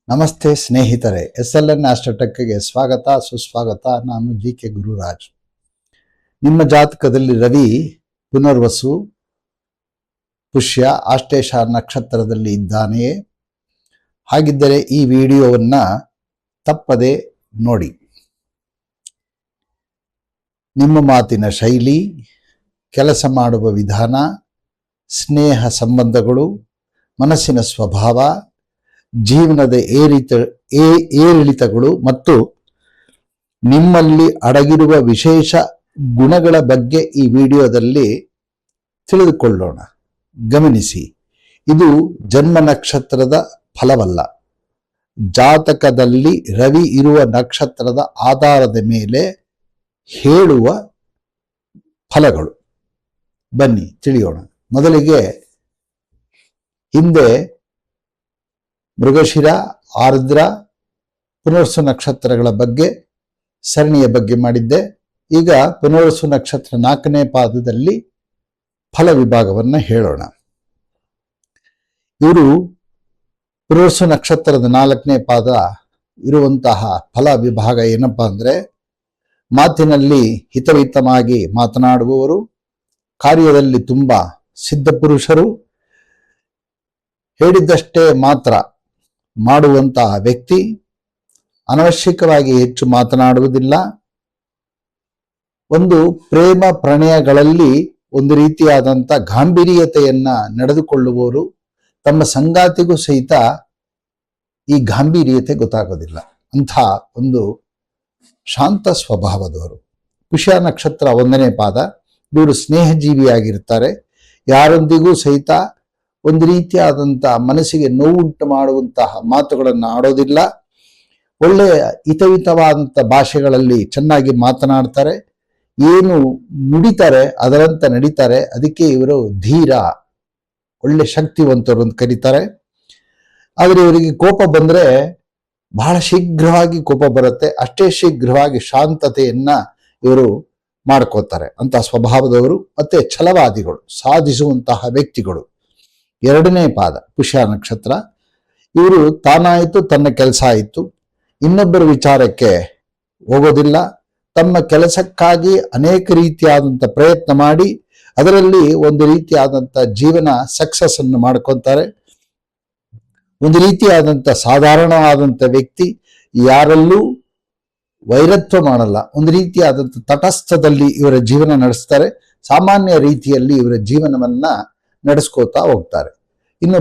ನಮಸ್ತೆ ಸ್ನೇಹಿತರೆ, SLN ಆಸ್ಟ್ರೋಟೆಕ್ಗೆ ಸ್ವಾಗತ ಸುಸ್ವಾಗತ. ನಾನು GK ಗುರುರಾಜ್. ನಿಮ್ಮ ಜಾತಕದಲ್ಲಿ ರವಿ ಪುನರ್ವಸು ಪುಷ್ಯ ಆಶ್ಲೇಷ ನಕ್ಷತ್ರದಲ್ಲಿ ಇದ್ದಾನೆಯೇ? ಹಾಗಿದ್ದರೆ ಈ ವಿಡಿಯೋವನ್ನ ತಪ್ಪದೆ ನೋಡಿ. ನಿಮ್ಮ ಮಾತಿನ ಶೈಲಿ, ಕೆಲಸ ಮಾಡುವ ವಿಧಾನ, ಸ್ನೇಹ ಸಂಬಂಧಗಳು, ಮನಸ್ಸಿನ ಸ್ವಭಾವ, ಜೀವನದ ಏರಿಳಿತಗಳು ಮತ್ತು ನಿಮ್ಮಲ್ಲಿ ಅಡಗಿರುವ ವಿಶೇಷ ಗುಣಗಳ ಬಗ್ಗೆ ಈ ವಿಡಿಯೋದಲ್ಲಿ ತಿಳಿದುಕೊಳ್ಳೋಣ. ಗಮನಿಸಿ, ಇದು ಜನ್ಮ ನಕ್ಷತ್ರದ ಫಲವಲ್ಲ. ಜಾತಕದಲ್ಲಿ ರವಿ ಇರುವ ನಕ್ಷತ್ರದ ಆಧಾರದ ಮೇಲೆ ಹೇಳುವ ಫಲಗಳು. ಬನ್ನಿ ತಿಳಿಯೋಣ. ಮೊದಲಿಗೆ ಹಿಂದೆ ಮೃಗಶಿರ, ಆರ್ದ್ರ, ಪುನರ್ವಸು ನಕ್ಷತ್ರಗಳ ಬಗ್ಗೆ ಸರಣಿಯ ಬಗ್ಗೆ ಮಾಡಿದ್ದೆ. ಈಗ ಪುನರ್ವಸು ನಕ್ಷತ್ರ 4ನೇ ಪಾದದಲ್ಲಿ ಫಲ ವಿಭಾಗವನ್ನು ಹೇಳೋಣ. ಇವರು ಪುನರ್ವಸು ನಕ್ಷತ್ರದ 4ನೇ ಪಾದ ಇರುವಂತಹ ಫಲ ವಿಭಾಗ ಏನಪ್ಪಾ ಅಂದ್ರೆ, ಮಾತಿನಲ್ಲಿ ಹಿತವಿತವಾಗಿ ಮಾತನಾಡುವವರು, ಕಾರ್ಯದಲ್ಲಿ ತುಂಬಾ ಸಿದ್ಧಪುರುಷರು, ಹೇಳಿದ್ದಷ್ಟೇ ಮಾತ್ರ ಮಾಡುವಂತಹ ವ್ಯಕ್ತಿ, ಅನವಶ್ಯಕವಾಗಿ ಹೆಚ್ಚು ಮಾತನಾಡುವುದಿಲ್ಲ, ಒಂದು ಪ್ರೇಮ ಪ್ರಣಯಗಳಲ್ಲಿ ಒಂದು ರೀತಿಯಾದಂಥ ಗಾಂಭೀರ್ಯತೆಯನ್ನ ನಡೆದುಕೊಳ್ಳುವವರು. ತಮ್ಮ ಸಂಗಾತಿಗೂ ಸಹಿತ ಈ ಗಾಂಭೀರ್ಯತೆ ಗೊತ್ತಾಗೋದಿಲ್ಲ. ಅಂಥ ಒಂದು ಶಾಂತ ಸ್ವಭಾವದವರು. ಪುಷ್ಯ ನಕ್ಷತ್ರ 1ನೇ ಪಾದ. ಇವರು ಸ್ನೇಹಜೀವಿಯಾಗಿರ್ತಾರೆ. ಯಾರೊಂದಿಗೂ ಸಹಿತ ಒಂದು ರೀತಿಯಾದಂಥ ಮನಸ್ಸಿಗೆ ನೋವುಂಟು ಮಾಡುವಂತಹ ಮಾತುಗಳನ್ನು ಆಡೋದಿಲ್ಲ. ಒಳ್ಳೆಯ ಹಿತವಿತವಾದಂಥ ಭಾಷೆಗಳಲ್ಲಿ ಚೆನ್ನಾಗಿ ಮಾತನಾಡ್ತಾರೆ. ಏನು ನುಡಿತಾರೆ ಅದರಂತೆ ನಡೀತಾರೆ. ಅದಕ್ಕೆ ಇವರು ಧೀರ, ಒಳ್ಳೆ ಶಕ್ತಿವಂತರು ಅಂತ ಕರೀತಾರೆ. ಆದರೆ ಇವರಿಗೆ ಕೋಪ ಬಂದರೆ ಬಹಳ ಶೀಘ್ರವಾಗಿ ಕೋಪ ಬರುತ್ತೆ. ಅಷ್ಟೇ ಶೀಘ್ರವಾಗಿ ಶಾಂತತೆಯನ್ನ ಇವರು ಮಾಡ್ಕೋತಾರೆ. ಅಂತ ಸ್ವಭಾವದವರು. ಮತ್ತೆ ಛಲವಾದಿಗಳು, ಸಾಧಿಸುವಂತಹ ವ್ಯಕ್ತಿಗಳು. 2ನೇ ಪಾದ ಪುಷ್ಯ ನಕ್ಷತ್ರ. ಇವರು ತಾನಾಯಿತು ತನ್ನ ಕೆಲಸ ಆಯಿತು, ಇನ್ನೊಬ್ಬರ ವಿಚಾರಕ್ಕೆ ಹೋಗೋದಿಲ್ಲ. ತಮ್ಮ ಕೆಲಸಕ್ಕಾಗಿ ಅನೇಕ ರೀತಿಯಾದಂಥ ಪ್ರಯತ್ನ ಮಾಡಿ ಅದರಲ್ಲಿ ಒಂದು ರೀತಿಯಾದಂಥ ಜೀವನ ಸಕ್ಸಸ್ ಅನ್ನು ಮಾಡ್ಕೊತಾರೆ. ಒಂದು ರೀತಿಯಾದಂಥ ಸಾಧಾರಣವಾದಂಥ ವ್ಯಕ್ತಿ, ಯಾರಲ್ಲೂ ವೈರತ್ವ ಮಾಡಲ್ಲ. ಒಂದು ರೀತಿಯಾದಂಥ ತಟಸ್ಥದಲ್ಲಿ ಇವರ ಜೀವನ ನಡೆಸ್ತಾರೆ. ಸಾಮಾನ್ಯ ರೀತಿಯಲ್ಲಿ ಇವರ ಜೀವನವನ್ನ ನಡೆಸ್ಕೋತಾ ಹೋಗ್ತಾರೆ. ಇನ್ನು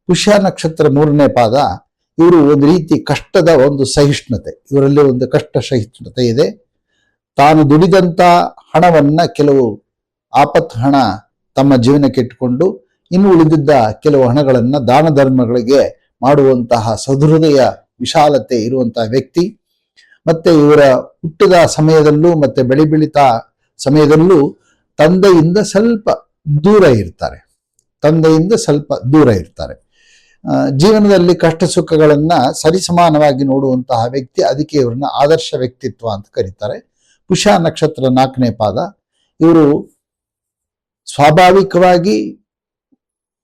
ಪುಷ್ಯ ನಕ್ಷತ್ರ 3ನೇ ಪಾದ. ಇವರು ಒಂದು ರೀತಿ ಕಷ್ಟದ ಒಂದು ಸಹಿಷ್ಣುತೆ, ಇವರಲ್ಲಿ ಒಂದು ಕಷ್ಟ ಸಹಿಷ್ಣುತೆ ಇದೆ. ತಾನು ದುಡಿದಂತ ಹಣವನ್ನ, ಕೆಲವು ಆಪತ್ತು ಹಣ ತಮ್ಮ ಜೀವನಕ್ಕೆ ಇಟ್ಟುಕೊಂಡು ಇನ್ನು ಉಳಿದಿದ್ದ ಕೆಲವು ಹಣಗಳನ್ನ ದಾನ ಧರ್ಮಗಳಿಗೆ ಮಾಡುವಂತಹ ಸಹೃದಯ ವಿಶಾಲತೆ ಇರುವಂತಹ ವ್ಯಕ್ತಿ. ಮತ್ತೆ ಇವರ ಹುಟ್ಟಿದ ಸಮಯದಲ್ಲೂ ಮತ್ತೆ ಬೆಳಿತಾ ಸಮಯದಲ್ಲೂ ತಂದೆಯಿಂದ ಸ್ವಲ್ಪ ದೂರ ಇರ್ತಾರೆ. ಜೀವನದಲ್ಲಿ ಕಷ್ಟ ಸುಖಗಳನ್ನ ಸರಿಸಮಾನವಾಗಿ ನೋಡುವಂತಹ ವ್ಯಕ್ತಿ. ಅದಕ್ಕೆ ಇವ್ರನ್ನ ಆದರ್ಶ ವ್ಯಕ್ತಿತ್ವ ಅಂತ ಕರೀತಾರೆ. ಪುಷ್ಯ ನಕ್ಷತ್ರ 4ನೇ ಪಾದ. ಇವರು ಸ್ವಾಭಾವಿಕವಾಗಿ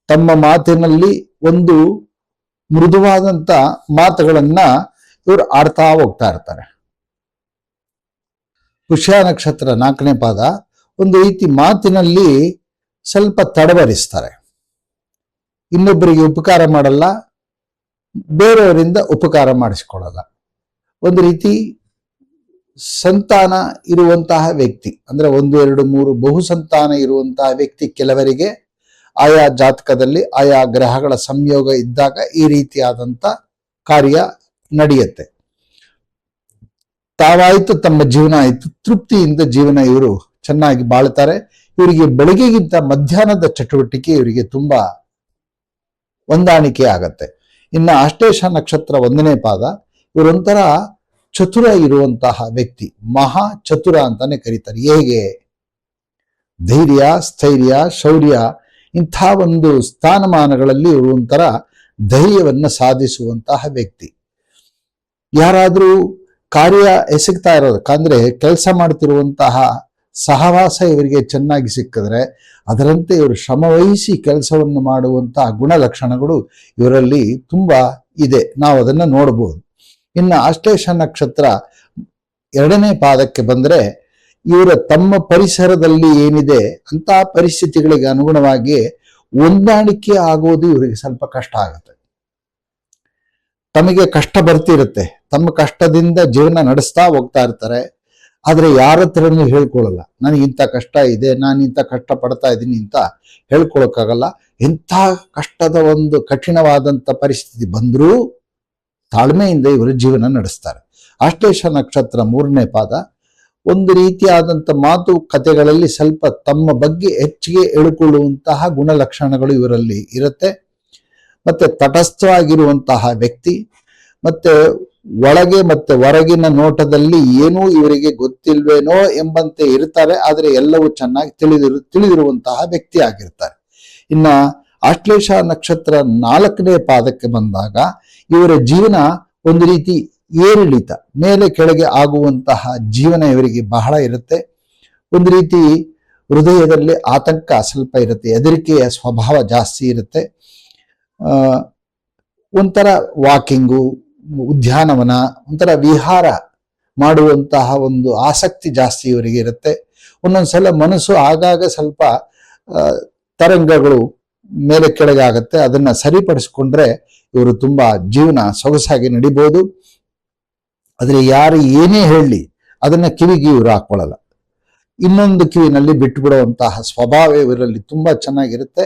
ತಮ್ಮ ಮಾತಿನಲ್ಲಿ ಒಂದು ಮೃದುವಾದಂತ ಮಾತುಗಳನ್ನ ಇವರು ಆಡ್ತಾ ಹೋಗ್ತಾ ಇರ್ತಾರೆ. ಪುಷ್ಯ ನಕ್ಷತ್ರ 4ನೇ ಪಾದ ಒಂದು ರೀತಿ ಮಾತಿನಲ್ಲಿ ಸ್ವಲ್ಪ ತಡವರಿಸ್ತಾರೆ. ಇನ್ನೊಬ್ಬರಿಗೆ ಉಪಕಾರ ಮಾಡಲ್ಲ, ಬೇರೆಯವರಿಂದ ಉಪಕಾರ ಮಾಡಿಸ್ಕೊಳ್ಳಲ್ಲ. ಒಂದು ರೀತಿ ಸಂತಾನ ಇರುವಂತಹ ವ್ಯಕ್ತಿ, ಅಂದ್ರೆ 1, 2, 3 ಬಹು ಸಂತಾನ ಇರುವಂತಹ ವ್ಯಕ್ತಿ. ಕೆಲವರಿಗೆ ಆಯಾ ಜಾತಕದಲ್ಲಿ ಆಯಾ ಗ್ರಹಗಳ ಸಂಯೋಗ ಇದ್ದಾಗ ಈ ರೀತಿಯಾದಂಥ ಕಾರ್ಯ ನಡೆಯುತ್ತೆ. ತಾವಾಯ್ತು, ತಮ್ಮ ಜೀವನ ಆಯ್ತು, ತೃಪ್ತಿಯಿಂದ ಜೀವನ ಇವರು ಚೆನ್ನಾಗಿ ಬಾಳ್ತಾರೆ. ಇವರಿಗೆ ಬೆಳಗ್ಗೆಗಿಂತ ಮಧ್ಯಾಹ್ನದ ಚಟುವಟಿಕೆ ಇವರಿಗೆ ತುಂಬಾ ಹೊಂದಾಣಿಕೆ ಆಗತ್ತೆ. ಇನ್ನು ಆಶ್ಲೇಷ ನಕ್ಷತ್ರ 1ನೇ ಪಾದ. ಇವರೊಂಥರ ಚತುರ ಇರುವಂತಹ ವ್ಯಕ್ತಿ, ಮಹಾ ಚತುರ ಅಂತಾನೆ ಕರೀತಾರೆ. ಹೇಗೆ? ಧೈರ್ಯ, ಸ್ಥೈರ್ಯ, ಶೌರ್ಯ ಇಂಥ ಒಂದು ಸ್ಥಾನಮಾನಗಳಲ್ಲಿ ಇವರು ಒಂಥರ ಧೈರ್ಯವನ್ನ ಸಾಧಿಸುವಂತಹ ವ್ಯಕ್ತಿ. ಯಾರಾದ್ರೂ ಕಾರ್ಯ ಎಸಗ್ತಾ ಇರೋದಕ್ಕಂದ್ರೆ ಕೆಲಸ ಮಾಡ್ತಿರುವಂತಹ ಸಹವಾಸ ಇವರಿಗೆ ಚೆನ್ನಾಗಿ ಸಿಕ್ಕಿದ್ರೆ ಅದರಂತೆ ಇವರು ಶ್ರಮವಹಿಸಿ ಕೆಲಸವನ್ನು ಮಾಡುವಂತಹ ಗುಣಲಕ್ಷಣಗಳು ಇವರಲ್ಲಿ ತುಂಬಾ ಇದೆ, ನಾವು ಅದನ್ನ ನೋಡಬಹುದು. ಇನ್ನು ಆಶ್ಲೇಷ ನಕ್ಷತ್ರ 2ನೇ ಪಾದಕ್ಕೆ ಬಂದ್ರೆ ಇವರ ತಮ್ಮ ಪರಿಸರದಲ್ಲಿ ಏನಿದೆ ಅಂತ ಪರಿಸ್ಥಿತಿಗಳಿಗೆ ಅನುಗುಣವಾಗಿ ಹೊಂದಾಣಿಕೆ ಆಗೋದು ಇವರಿಗೆ ಸ್ವಲ್ಪ ಕಷ್ಟ ಆಗುತ್ತೆ. ತಮಗೆ ಕಷ್ಟ ಬರ್ತಿರುತ್ತೆ, ತಮ್ಮ ಕಷ್ಟದಿಂದ ಜೀವನ ನಡೆಸ್ತಾ ಹೋಗ್ತಾ ಇರ್ತಾರೆ. ಆದ್ರೆ ಯಾರ ಹತ್ರನೂ ಹೇಳ್ಕೊಳ್ಳಲ್ಲ, ನನಗೆ ಇಂಥ ಕಷ್ಟ ಇದೆ, ನಾನು ಇಂಥ ಕಷ್ಟ ಪಡ್ತಾ ಇದ್ದೀನಿ ಅಂತ ಹೇಳ್ಕೊಳಕ್ಕಾಗಲ್ಲ. ಎಂಥ ಕಷ್ಟದ ಒಂದು ಕಠಿಣವಾದಂಥ ಪರಿಸ್ಥಿತಿ ಬಂದರೂ ತಾಳ್ಮೆಯಿಂದ ಇವರು ಜೀವನ ನಡೆಸ್ತಾರೆ. ಆಶ್ಲೇಷ ನಕ್ಷತ್ರ 3ನೇ ಪಾದ ಒಂದು ರೀತಿಯಾದಂಥ ಮಾತುಕತೆಗಳಲ್ಲಿ ಸ್ವಲ್ಪ ತಮ್ಮ ಬಗ್ಗೆ ಹೆಚ್ಚಿಗೆ ಹೇಳಿಕೊಳ್ಳುವಂತಹ ಗುಣಲಕ್ಷಣಗಳು ಇವರಲ್ಲಿ ಇರುತ್ತೆ. ಮತ್ತೆ ತಟಸ್ಥವಾಗಿರುವಂತಹ ವ್ಯಕ್ತಿ, ಮತ್ತೆ ಒಳಗೆ ಮತ್ತೆ ಹೊರಗಿನ ನೋಟದಲ್ಲಿ ಏನೂ ಇವರಿಗೆ ಗೊತ್ತಿಲ್ವೇನೋ ಎಂಬಂತೆ ಇರ್ತಾರೆ, ಆದರೆ ಎಲ್ಲವೂ ಚೆನ್ನಾಗಿ ತಿಳಿದಿರುವಂತಹ ವ್ಯಕ್ತಿ ಆಗಿರ್ತಾರೆ. ಇನ್ನ ಆಶ್ಲೇಷ ನಕ್ಷತ್ರ 4ನೇ ಪಾದಕ್ಕೆ ಬಂದಾಗ ಇವರ ಜೀವನ ಒಂದು ರೀತಿ ಏರಿಳಿತ, ಮೇಲೆ ಕೆಳಗೆ ಆಗುವಂತಹ ಜೀವನ ಇವರಿಗೆ ಬಹಳ ಇರುತ್ತೆ. ಒಂದು ರೀತಿ ಹೃದಯದಲ್ಲಿ ಆತಂಕ ಸ್ವಲ್ಪ ಇರುತ್ತೆ, ಹೆದರಿಕೆಯ ಸ್ವಭಾವ ಜಾಸ್ತಿ ಇರುತ್ತೆ. ಒಂಥರ ವಾಕಿಂಗು, ಉದ್ಯಾನವನ, ಒಂಥರ ವಿಹಾರ ಮಾಡುವಂತಹ ಒಂದು ಆಸಕ್ತಿ ಜಾಸ್ತಿ ಇವರಿಗೆ ಇರುತ್ತೆ. ಒಂದೊಂದ್ಸಲ ಮನಸ್ಸು ಆಗಾಗ ಸ್ವಲ್ಪ ತರಂಗಗಳು ಮೇಲೆ ಕೆಳಗೆ ಆಗುತ್ತೆ. ಅದನ್ನ ಸರಿಪಡಿಸ್ಕೊಂಡ್ರೆ ಇವರು ತುಂಬಾ ಜೀವನ ಸೊಗಸಾಗಿ ನಡಿಬಹುದು. ಆದರೆ ಯಾರು ಏನೇ ಹೇಳಲಿ ಅದನ್ನ ಕಿವಿಗೆ ಇವರು ಹಾಕೊಳ್ಳಲ್ಲ, ಇನ್ನೊಂದು ಕಿವಿನಲ್ಲಿ ಬಿಟ್ಟು ಬಿಡುವಂತಹ ಸ್ವಭಾವ ಇವರಲ್ಲಿ ತುಂಬಾ ಚೆನ್ನಾಗಿರುತ್ತೆ.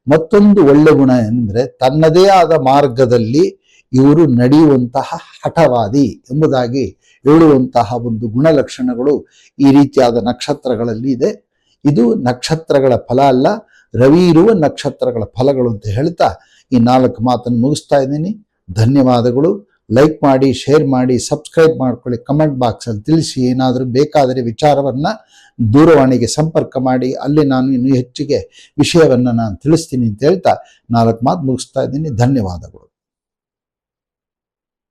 ಮತ್ತೊಂದು ಒಳ್ಳೆ ಗುಣ ಎಂದ್ರೆ ತನ್ನದೇ ಆದ ಮಾರ್ಗದಲ್ಲಿ ಇವರು ನಡೆಯುವಂತಹ ಹಠವಾದಿ ಎಂಬುದಾಗಿ ಹೇಳುವಂತಹ ಒಂದು ಗುಣಲಕ್ಷಣಗಳು ಈ ರೀತಿಯಾದ ನಕ್ಷತ್ರಗಳಲ್ಲಿ ಇದೆ. ಇದು ನಕ್ಷತ್ರಗಳ ಫಲ ಅಲ್ಲ, ರವಿ ಇರುವ ನಕ್ಷತ್ರಗಳ ಫಲಗಳು ಅಂತ ಹೇಳ್ತಾ ಈ 4 ಮಾತನ್ನು ಮುಗಿಸ್ತಾ ಇದ್ದೀನಿ. ಧನ್ಯವಾದಗಳು. ಲೈಕ್ ಮಾಡಿ, ಶೇರ್ ಮಾಡಿ, ಸಬ್ಸ್ಕ್ರೈಬ್ ಮಾಡ್ಕೊಳ್ಳಿ, ಕಮೆಂಟ್ ಬಾಕ್ಸಲ್ಲಿ ತಿಳಿಸಿ. ಏನಾದರೂ ಬೇಕಾದರೆ ವಿಚಾರವನ್ನ ದೂರವಾಣಿಗೆ ಸಂಪರ್ಕ ಮಾಡಿ, ಅಲ್ಲಿ ನಾನು ಇನ್ನೂ ಹೆಚ್ಚಿಗೆ ವಿಷಯವನ್ನು ನಾನು ತಿಳಿಸ್ತೀನಿ ಅಂತ ಹೇಳ್ತಾ 4 ಮಾತು ಮುಗಿಸ್ತಾ ಇದ್ದೀನಿ. ಧನ್ಯವಾದಗಳು.